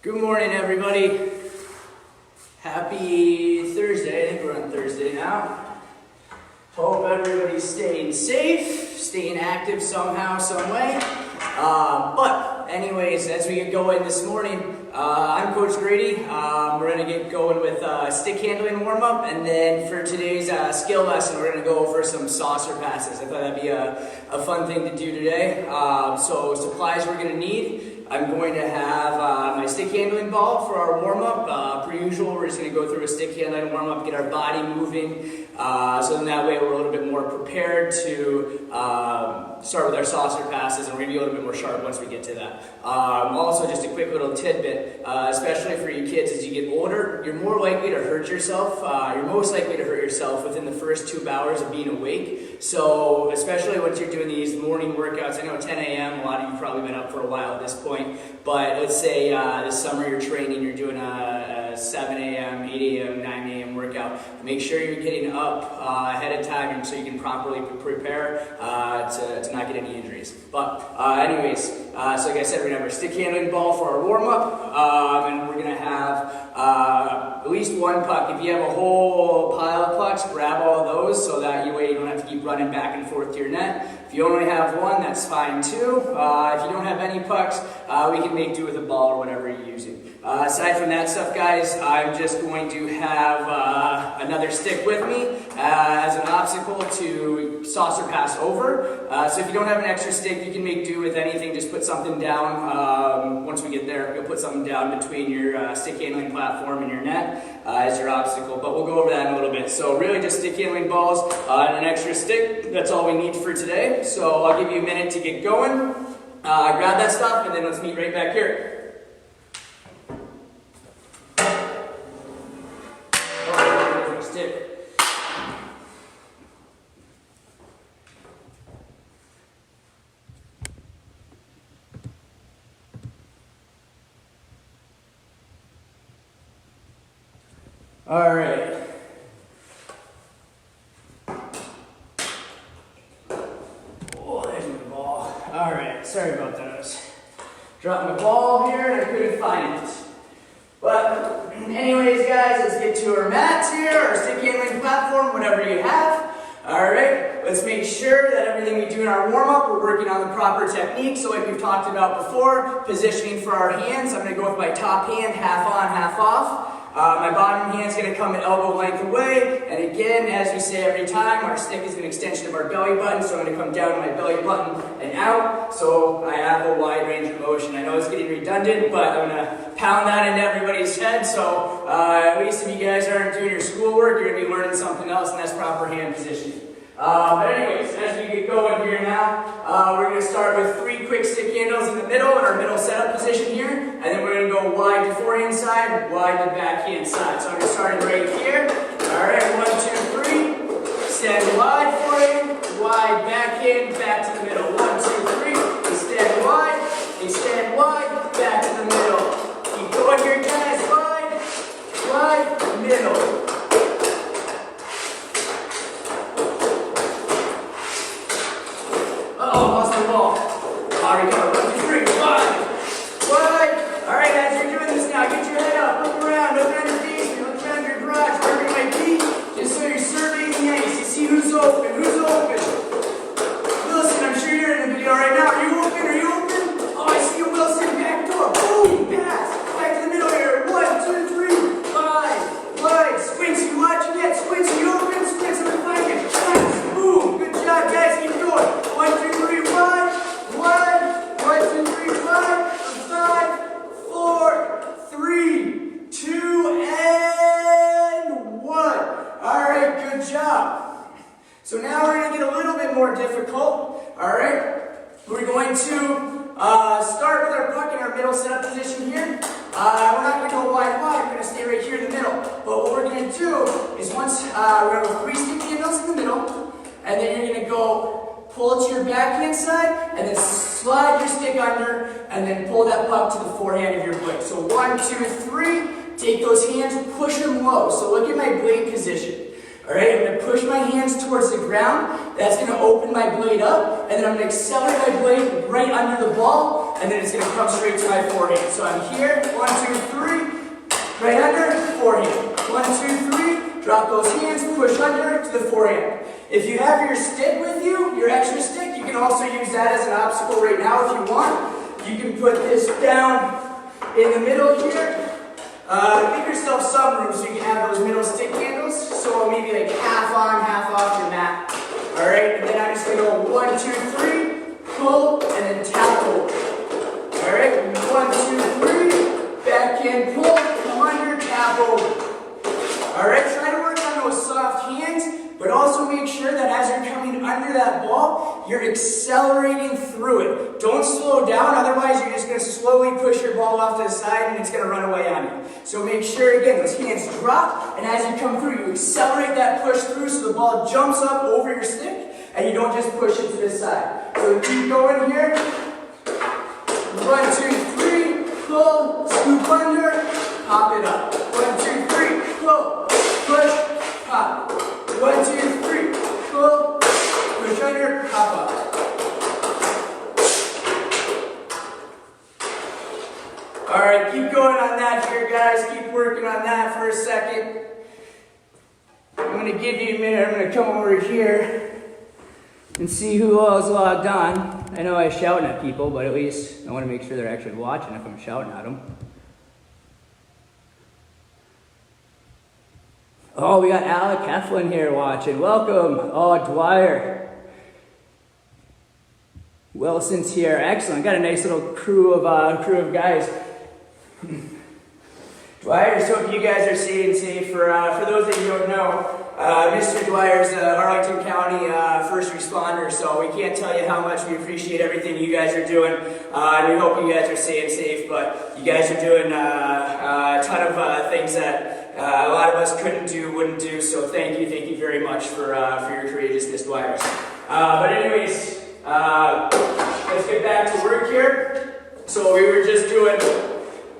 Good morning, everybody. Happy Thursday. I think we're on Thursday now. Hope everybody's staying safe, staying active somehow, some way. But anyways, as we get going this morning, I'm Coach Grady. We're going to get going with stick handling warm-up, and then for today's skill lesson, we're going to go over some saucer passes. I thought that'd be a fun thing to do today. So supplies we're going to need. I'm going to have my stick handling ball for our warm-up. Per usual, we're just going to go through a stick handling warm-up, get our body moving, so then that way we're a little bit more prepared to start with our saucer passes, and we're going to be a little bit more sharp once we get to that. Also, just a quick little tidbit, especially for you kids as you get older, you're more likely to hurt yourself. You're most likely to hurt yourself within the first 2 hours of being awake. So, especially once you're doing these morning workouts, I know 10 a.m., a lot of you probably been up for a while at this point, but let's say this summer you're training, you're doing a 7 a.m., 8 a.m., 9 a.m. workout. Make sure you're getting up ahead of time so you can properly prepare to not get any injuries. But anyways, so like I said, we're going to have our stick handling ball for our warm-up, and we're going to have at least one puck. If you have a whole pile of pucks, grab all those so that you don't have to keep running back and forth to your net. If you only have one, that's fine too. If you don't have any pucks, we can make do with a ball or whatever you're using. Aside from that stuff, guys, I'm just going to have another stick with me as an obstacle to saucer pass over. So if you don't have an extra stick, you can make do with anything. Just put something down. Once we get there, you'll put something down between your stick handling platform and your net as your obstacle. But we'll go over that in a little bit. So really just stick handling balls and an extra stick. That's all we need for today. So I'll give you a minute to get going. Grab that stuff and then let's meet right back here. All right. Oh, there's my ball. All right, sorry about that. I was dropping my ball here and I couldn't find it. But anyways, guys, let's get to our mats here, our stick handling platform, whatever you have. All right, let's make sure that everything we do in our warm-up, we're working on the proper technique. So like we've talked about before, positioning for our hands. I'm going to go with my top hand, half on, half off. My bottom hand's going to come an elbow length away, and again, as we say every time, our stick is an extension of our belly button, so I'm going to come down to my belly button and out, so I have a wide range of motion. I know it's getting redundant, but I'm going to pound that into everybody's head, so at least if you guys aren't doing your schoolwork, you're going to be learning something else, and that's proper hand positioning. But anyways, as we get going here now, we're going to start with 3 quick stick handles in the middle, in our middle setup position here, and then we're going to go wide to forehand side, wide to backhand side. So I'm going to start right here. Alright, 1, 2, 3, stand wide forehand, wide backhand, back to the middle. 1, 2, 3, they stand wide, back to the middle. Keep going here, guys, wide, middle. Alright, 1, 2, 3, wide. Alright, guys, you're doing this now. Get your head up, look around, look around your basement, look around your garage, wherever you might be, just so you're surveying the ice. You see who's open, Wilson, I'm sure you're in the video right now. Are you open? Oh, I see you, Wilson, back door. Boom, pass. Back to the middle here. 1, 2, 3, wide. Squints, you watching yet? Squints, are you open? Squints, I'm gonna find you. Pass. Boom. Good job, guys. Keep going. 1, 2, 3, wide. 1, 2, 3, 5, 4, 3, 2, and 1. Alright, good job. So now we're going to get a little bit more difficult. Alright, we're going to start with our puck in our middle setup position here. We're not going to go wide, we're going to stay right here in the middle. But what we're going to do is once, we're going to go 3 stick handles in the middle, and then you're going to go pull it to your backhand side, and then slide your stick under, and then pull that puck to the forehand of your blade. So 1, 2, 3, take those hands, push them low. So look at my blade position. Alright, I'm going to push my hands towards the ground. That's going to open my blade up, and then I'm going to accelerate my blade right under the ball, and then it's going to come straight to my forehand. So I'm here, 1, 2, 3, right under, forehand. 1, 2, 3, drop those hands, push under to the forehand. If you have your stick with you, your extra stick, you can also use that as an obstacle right now if you want. You can put this down in the middle here. Give yourself some room so you can have those middle stick handles. So maybe like half on, half off your mat. Alright, and then I'm just going to go 1, 2, 3, pull, and then tap over. Alright, 1, 2, 3, backhand pull, come under, tap over. Alright, try to work on those soft hands, but also make sure that as you're coming under that ball, you're accelerating through it. Don't slow down, otherwise you're just going to slowly push your ball off to the side and it's going to run away on you. So make sure, again, those hands drop, and as you come through, you accelerate that push through so the ball jumps up over your stick, and you don't just push it to the side. So keep going here. 1, 2, 3, pull, scoop under, pop it up. 1, 2, 3, pull, push, pop. 1, 2, 3, pull, push under, pop up. Alright, keep going on that here, guys. Keep working on that for a second. I'm going to give you a minute. I'm going to come over here and see who all is logged on. I know I'm shouting at people, but at least I want to make sure they're actually watching if I'm shouting at them. Oh, we got Alec Heflin here watching. Welcome. Oh, Dwyer. Wilson's here. Excellent. Got a nice little crew of guys. Dwyer, so hope you guys are staying safe. For those that you don't know, Mr. Dwyer's a Arlington County first responder, so we can't tell you how much we appreciate everything you guys are doing. And we hope you guys are staying safe, but you guys are doing a ton of things that a lot of us couldn't do, wouldn't do, so thank you very much for your courageousness, Dwyer. But anyways, let's get back to work here. So we were just doing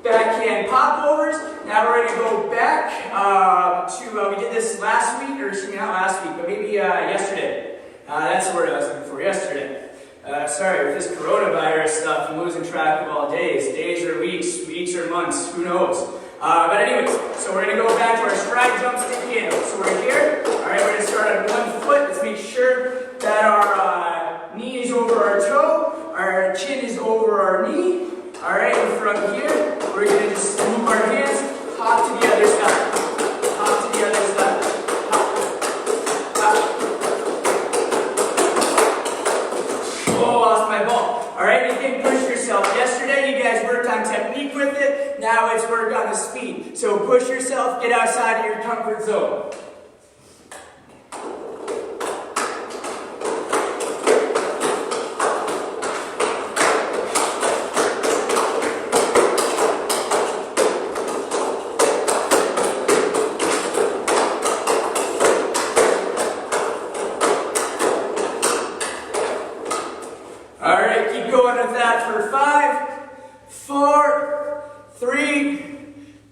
backhand popovers. Now we're going to go back we did this last week, or excuse me, not last week, but maybe yesterday. That's the word I was looking for, yesterday. Sorry, with this coronavirus stuff, I'm losing track of all days. Days or weeks, weeks or months, who knows. But anyways, so we're going to go back to our stride jump stick handle. So we're here. Alright, we're going to start on one foot. Let's make sure that our knee is over our toe, our chin is over our knee. Alright, and from here, we're going to just move our hands, hop to the other side. Hop to the other side. Hop. Hop. Oh, lost my ball. Alright, again, push yourself. Yesterday, you guys worked on technique with it. Now it's work on the speed. So push yourself, get outside of your comfort zone. Alright, keep going with that for 5, 4, 3,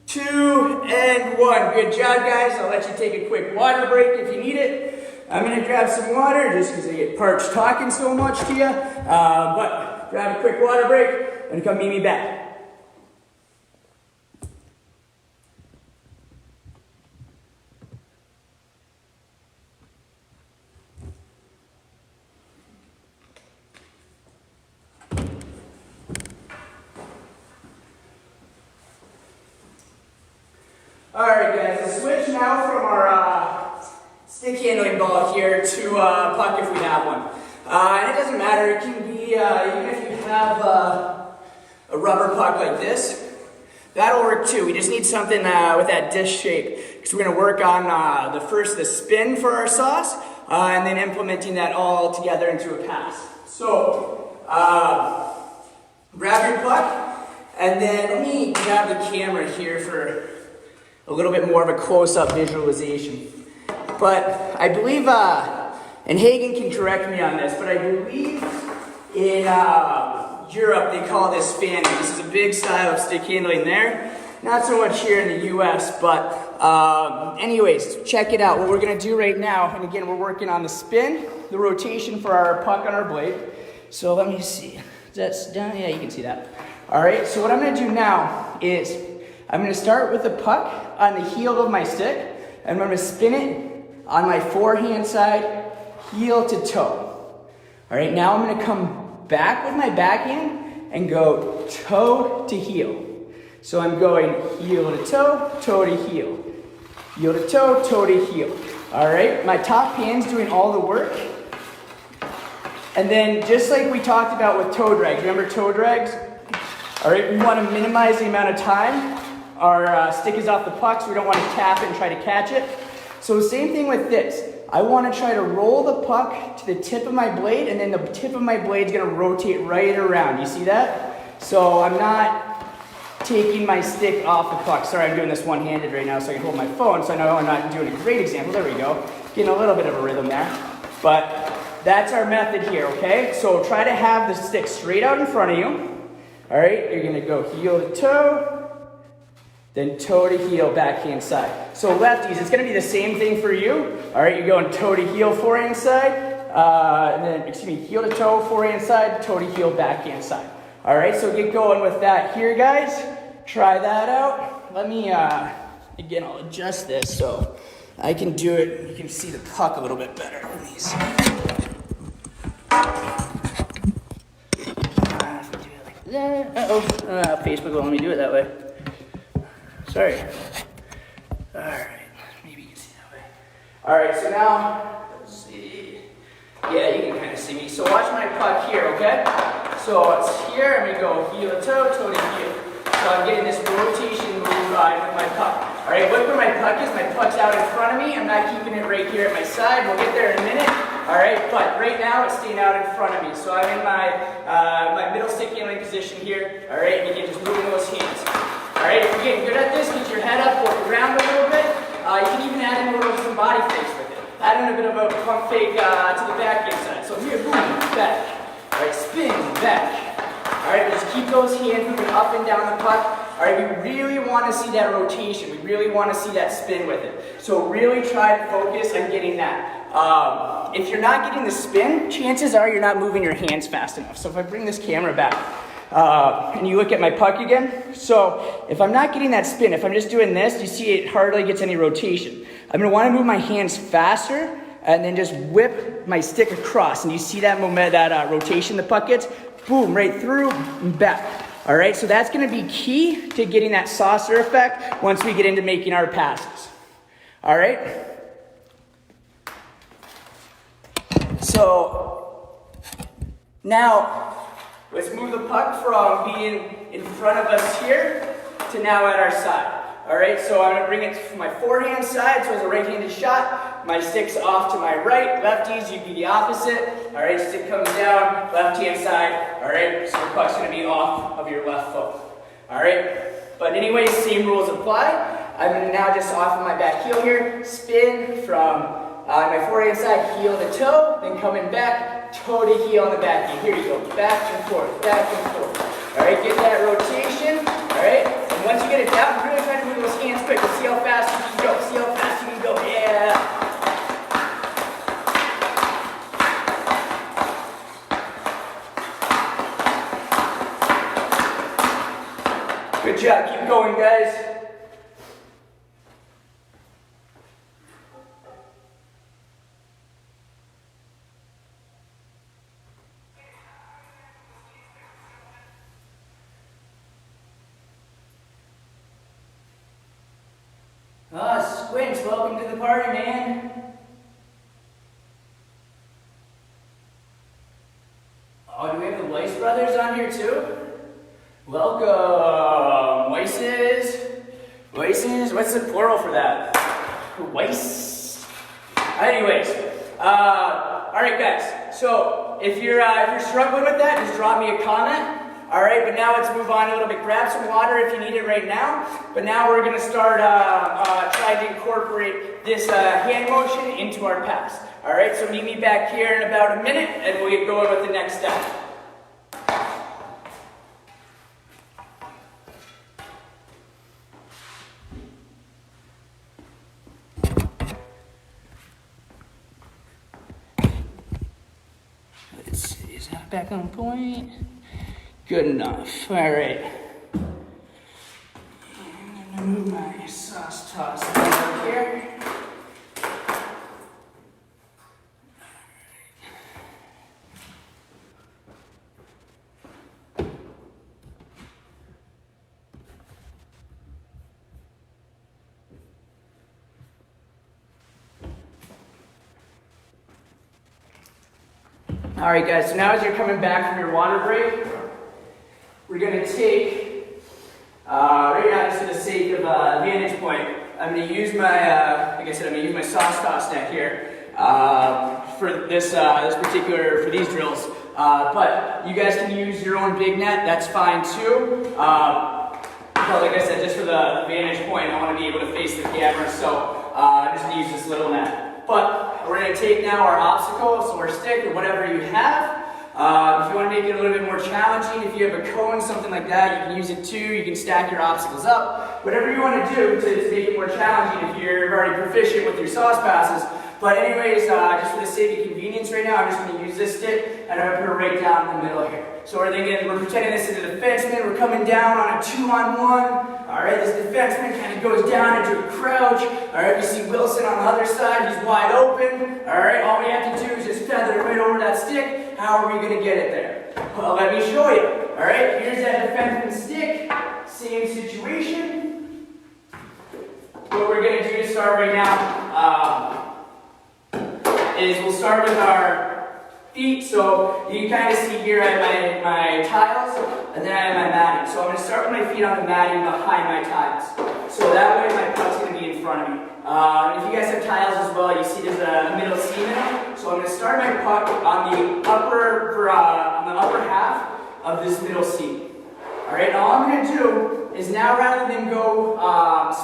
2, and 1. Good job, guys. I'll let you take a quick water break if you need it. I'm going to grab some water just because I get parched talking so much to you. But grab a quick water break and come meet me back. Alright guys, let's switch now from our stick handling ball here to puck if we have one. And it doesn't matter, it can be, even if you have a rubber puck like this, that'll work too. We just need something with that disc shape, because we're going to work on the spin for our sauce, and then implementing that all together into a pass. So, grab your puck, and then let me grab the camera here for a little bit more of a close-up visualization. But I believe, and Hagen can correct me on this, but I believe in Europe they call this fanning. This is a big style of stick handling there. Not so much here in the US, but anyways, check it out. What we're gonna do right now, and again, we're working on the spin, the rotation for our puck on our blade. So let me see. That's down, yeah, you can see that. All right, so what I'm gonna do now is I'm gonna start with the puck on the heel of my stick, and I'm gonna spin it on my forehand side, heel to toe. All right, now I'm gonna come back with my backhand and go toe to heel. So I'm going heel to toe, toe to heel. Heel to toe, toe to heel. All right, my top hand's doing all the work. And then just like we talked about with toe drags, remember toe drags? All right, we want to minimize the amount of time our stick is off the puck, so we don't want to tap it and try to catch it. So same thing with this. I want to try to roll the puck to the tip of my blade, and then the tip of my blade is going to rotate right around. You see that? So I'm not taking my stick off the puck. Sorry, I'm doing this one-handed right now so I can hold my phone, so I know I'm not doing a great example. There we go. Getting a little bit of a rhythm there. But that's our method here, okay? So try to have the stick straight out in front of you. All right, you're gonna go heel to toe, then toe to heel, backhand side. So lefties, it's gonna be the same thing for you. All right, you're going toe to heel, forehand side, and then, heel to toe, forehand side, toe to heel, backhand side. All right, so get going with that here, guys. Try that out. Let me, again, I'll adjust this so I can do it. You can see the puck a little bit better. Let me see. Facebook won't let me do it that way. Sorry. All right, maybe you can see that way. All right, so now, let's see. Yeah, you can kind of see me. So watch my puck here, okay? So it's here, I'm gonna go heel to toe, toe to heel. So I'm getting this rotation move with my puck. All right, look where my puck is. My puck's out in front of me. I'm not keeping it right here at my side. We'll get there in a minute. All right, but right now it's staying out in front of me. So I'm in my my middle stick handling position here. All right, and again, just moving those hands. All right, if you're getting good at this, get your head up, work around a little bit. You can even add in a little some body fakes with it. Add in a bit of a pump fake to the backhand side. So here, boom, back. All right, spin, back. All right, just keep those hands moving up and down the puck. All right, we really want to see that rotation. We really want to see that spin with it. So really try to focus on getting that. If you're not getting the spin, chances are you're not moving your hands fast enough. So if I bring this camera back and you look at my puck again, so if I'm not getting that spin, if I'm just doing this, you see it hardly gets any rotation. I'm going to want to move my hands faster and then just whip my stick across. And you see that moment, that rotation the puck gets? Boom, right through and back. All right, so that's going to be key to getting that saucer effect once we get into making our passes. All right? So now let's move the puck from being in front of us here to now at our side. All right, so I'm going to bring it to my forehand side, so it's a right-handed shot. My stick's off to my right. Lefties, you do the opposite. All right, stick comes down, left-hand side. All right, so the puck's going to be off of your left foot. All right, but anyways, same rules apply. I'm going to now just off of my back heel here, spin from my forehand side, heel to toe, then coming back, toe to heel on the back heel. Here you go, back and forth, back and forth. All right, get that rotation. All right, and once you get it down, really try to move those hands quick. See how fast you can go. See how fast you can go. Yeah. Good job. Keep going, guys. Squints, welcome to the party, man. Oh, do we have the Weiss brothers on here too? Welcome, Weisses. Weisses, what's the plural for that? Weiss. Anyways, all right, guys. So if you're struggling with that, just drop me a comment. All right, but now let's move on a little bit. Grab some water if you need it right now. But now we're going to start trying to incorporate this hand motion into our pass. All right, so meet me back here in about a minute, and we'll get going with the next step. Let's see, is that back on point? Good enough. All right. I'm gonna move my sauce toss over here. All right, guys, so now as you're coming back from your water break, we're gonna take, right now just for the sake of vantage point, I'm gonna use my, like I said, I'm gonna use my sauce toss net here for this particular, for these drills. But you guys can use your own big net, that's fine too. But like I said, just for the vantage point, I wanna be able to face the camera, so I'm just gonna use this little net. But we're going to take now our obstacle, so our stick or whatever you have. If you want to make it a little bit more challenging, if you have a cone, something like that, you can use it too. You can stack your obstacles up. Whatever you want to do to make it more challenging if you're already proficient with your sauce passes. But anyways, just for the sake of convenience right now, I'm just going to use this stick and I'm going to put it right down in the middle here. So we're thinking, we're pretending this is a defenseman. We're coming down on a 2-on-1. All right, this defenseman kind of goes down into a crouch. All right, you see Wilson on the other side. He's wide open. All right, all we have to do is just feather it right over that stick. How are we going to get it there? Well, let me show you. All right, here's that defenseman stick. Same situation. What we're going to do to start right now is we'll start with our feet. So you can kind of see here I have my tiles and then I have my matting. So I'm going to start with my feet on the matting behind my tiles. So that way my puck's going to be in front of me. If you guys have tiles as well, you see there's a middle seam in it. So I'm going to start my puck on the upper half of this middle seam. All right, all I'm going to do is now rather than go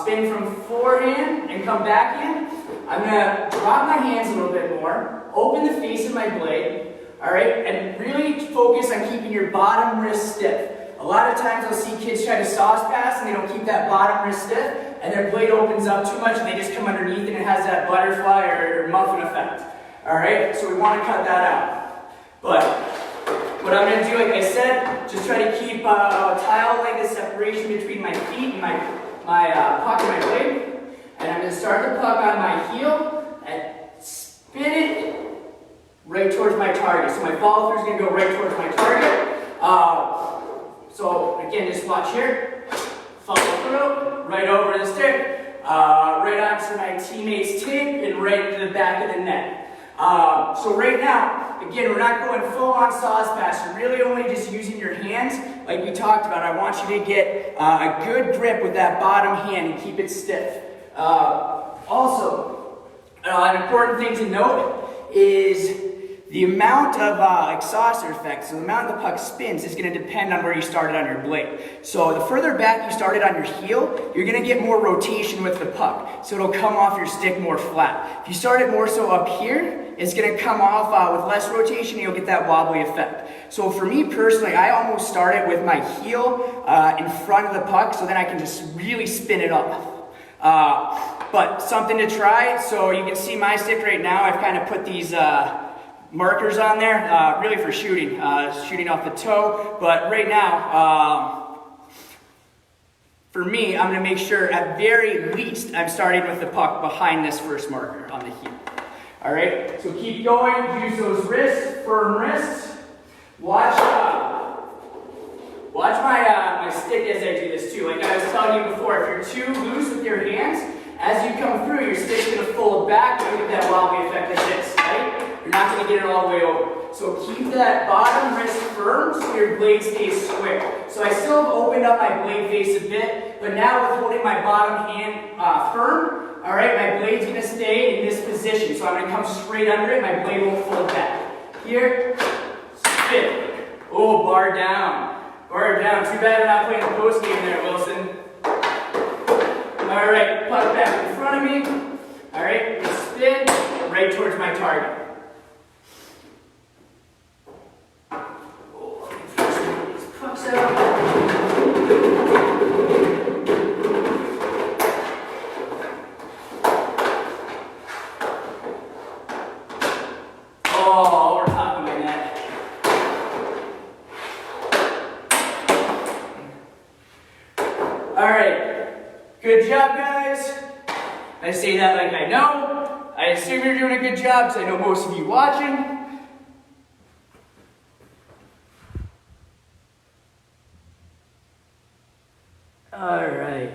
spin from forehand and come backhand, I'm going to drop my hands a little bit more, open the face of my blade, all right, and really focus on keeping your bottom wrist stiff. A lot of times I'll see kids try to sauce pass and they don't keep that bottom wrist stiff, and their blade opens up too much and they just come underneath and it has that butterfly or muffin effect. All right, so we want to cut that out. But what I'm going to do, like I said, just try to keep a tile length of separation between my feet and my puck and my blade. And I'm going to start the puck on my heel and spin it right towards my target. So my follow through is going to go right towards my target. So again, just watch here. Follow through, right over the stick, right onto my teammate's tape, and right into the back of the net. So right now, again, we're not going full on sauce pass. You're really only just using your hands, like we talked about. I want you to get a good grip with that bottom hand and keep it stiff. Also, an important thing to note is the amount of exhaustor effect, so the amount the puck spins is going to depend on where you started on your blade. So the further back you started on your heel, you're going to get more rotation with the puck, so it'll come off your stick more flat. If you start it more so up here, it's going to come off with less rotation and you'll get that wobbly effect. So for me personally, I almost start it with my heel in front of the puck so then I can just really spin it off. But something to try. So you can see my stick right now. I've kind of put these markers on there, really for shooting off the toe. But right now, for me, I'm going to make sure at very least I'm starting with the puck behind this first marker on the heel. All right, so keep going. Use those wrists, firm wrists. Watch my stick as I do this too. Like I was telling you before, if you're too loose with your hands, as you come through, your stick's going to fold back and you get that wobbly effect like this, right? You're not going to get it all the way over. So keep that bottom wrist firm so your blade stays square. So I still have opened up my blade face a bit, but now with holding my bottom hand firm, all right, my blade's going to stay in this position. So I'm going to come straight under it. My blade won't fold back. Here, spin. Oh, bar down. Bar down. Too bad we're not playing the post game there, Wilson. All right, puck back in front of me. All right, spin right towards my target. Oh, these pucks out. Oh, we're top of my net. Good job, guys. I say that like I know. I assume you're doing a good job because I know most of you watching. All right.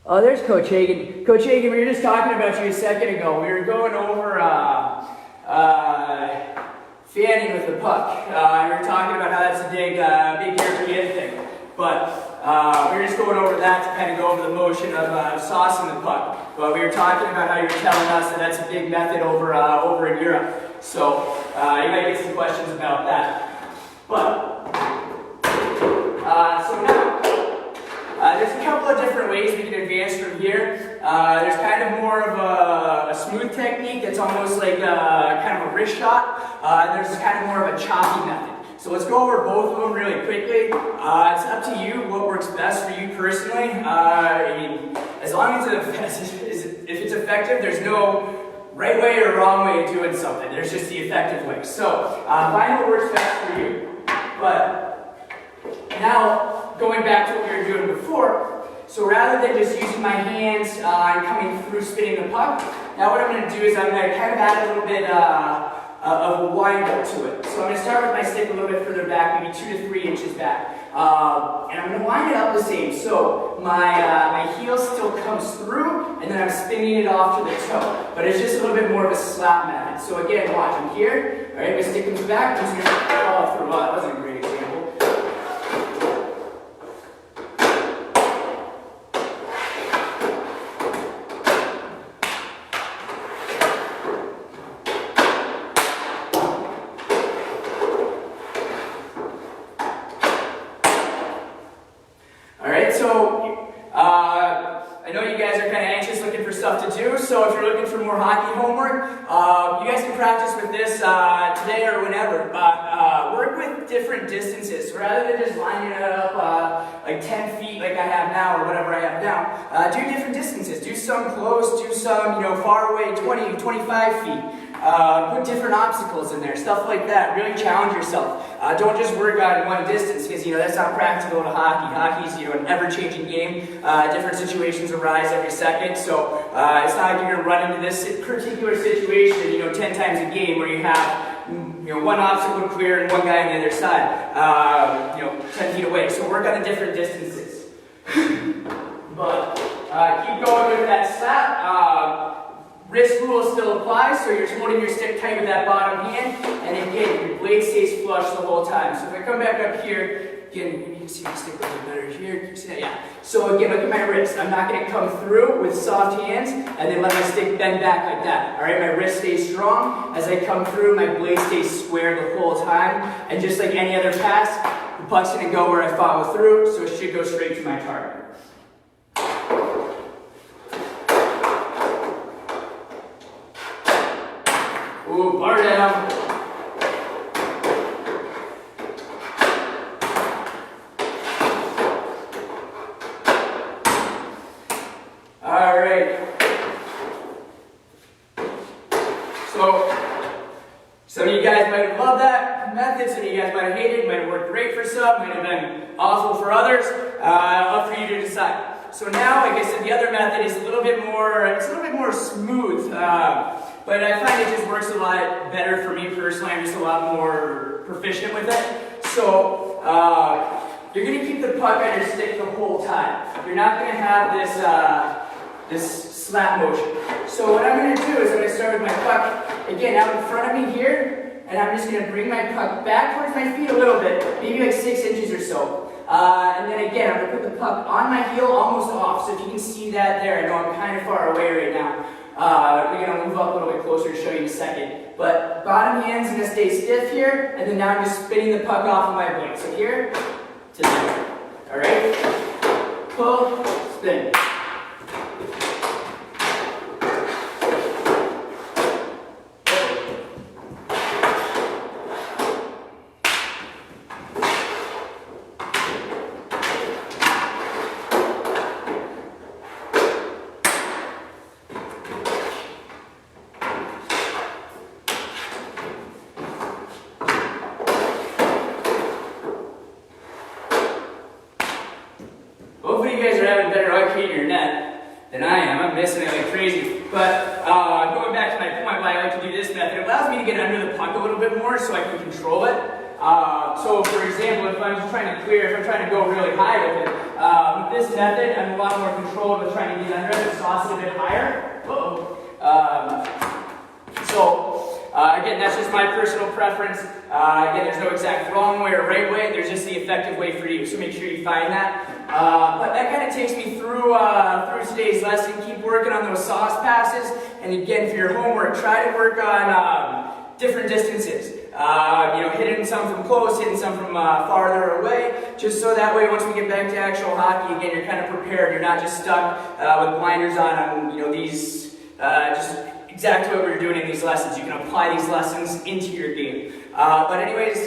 Oh, there's Coach Hagan. Coach Hagan, we were just talking about you a second ago. We were going over fanning with the puck. We were talking about how that's a big European thing. But we were just going over that to kind of go over the motion of saucing the puck. But we were talking about how you were telling us that that's a big method over in Europe. So you might get some questions about that. But so now, there's a couple of different ways we can advance from here. There's kind of more of a smooth technique that's almost like kind of a wrist shot. And there's kind of more of a choppy method. So let's go over both of them really quickly. It's up to you what works best for you personally. I mean, as long as if it's effective, there's no right way or wrong way of doing something. There's just the effective way. So find what works best for you. But now, going back to what we were doing before, so rather than just using my hands and coming through spinning the puck, now what I'm going to do is I'm going to kind of add a little bit of a wind up to it. So I'm going to start with my stick a little bit further back, maybe 2 to 3 inches back. And I'm going to wind it up the same. So my heel still comes through, and then I'm spinning it off to the toe. But it's just a little bit more of a slap method. So again, watch, I'm here. All right, my stick comes back. I'm just going to follow through. Well, that wasn't a great example. I know you guys are kind of anxious looking for stuff to do, so if you're looking for more hockey homework, you guys can practice with this today or whenever. Work with different distances. So rather than just lining it up like 10 feet like I have now or whatever I have now, do different distances. Do some close, do some far away, 20, 25 feet. Put different obstacles in there, stuff like that. Really challenge yourself. Don't just work on one distance because that's not practical to hockey. Hockey's an ever-changing game. Different situations arise every second, so it's not like you're going to run into this particular situation 10 times a game where you have one obstacle to clear and one guy on the other side 10 feet away. So work on the different distances. But keep going with that slap. Wrist rule still applies, so you're holding your stick tight with that bottom hand, and again, your blade stays flush the whole time. So if I come back up here, again, maybe you can see my stick a little bit better here. Can you see that? Yeah. So again, look at my wrist. I'm not going to come through with soft hands and then let my stick bend back like that. All right, my wrist stays strong. As I come through, my blade stays square the whole time. And just like any other pass, the puck's going to go where I follow through, so it should go straight to my target. Ooh, bar down. All right. So, some of you guys might have loved that method, some of you guys might have hated it, might have worked great for some, might have been awful for others. Up for you to decide. So now, like I said, the other method is a little bit more smooth. But I find it just works a lot better for me personally. I'm just a lot more proficient with it. So you're going to keep the puck on your stick the whole time. You're not going to have this slap motion. So what I'm going to do is I'm going to start with my puck, again, out in front of me here, and I'm just going to bring my puck back towards my feet a little bit, maybe like 6 inches or so. And then again, I'm going to put the puck on my heel almost off. So if you can see that there, I know I'm kind of far away right now. We're going to move up a little bit closer to show you in a second. But bottom hand's going to stay stiff here, and then now I'm just spinning the puck off of my blade. So here to there. Alright? Pull, spin. Hopefully you guys are having better better locating your net than I am. I'm missing it like crazy. But going back to my point, why I like to do this method, it allows me to get under the puck a little bit more so I can control it. So for example, if I'm just trying to clear, if I'm trying to go really high with it, with this method, I'm a lot more controlled with trying to get under it and sauce it a bit higher. Again, that's just my personal preference. Again, there's no exact wrong way or right way. There's just the effective way for you. So make sure you find that. But that kind of takes me through today's lesson. Keep working on those sauce passes. And again, for your homework, try to work on different distances. Hitting some from close, hitting some from farther away, just so that way once we get back to actual hockey, again, you're kind of prepared. You're not just stuck with blinders on these, just exactly what we're doing in these lessons. You can apply these lessons into your game. But anyways,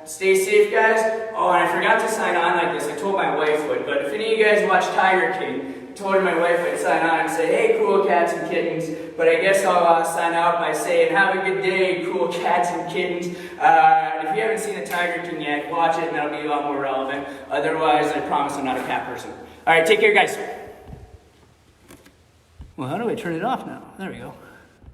stay safe, guys. Oh, and I forgot to sign on like this. I told my wife would, but if any of you guys watch Tiger King, I told my wife I'd sign on and say, hey, cool cats and kittens. But I guess I'll sign out by saying, have a good day, cool cats and kittens. If you haven't seen the Tiger King yet, watch it and that'll be a lot more relevant. Otherwise, I promise I'm not a cat person. All right, take care, guys. Well, how do I turn it off now? There we go.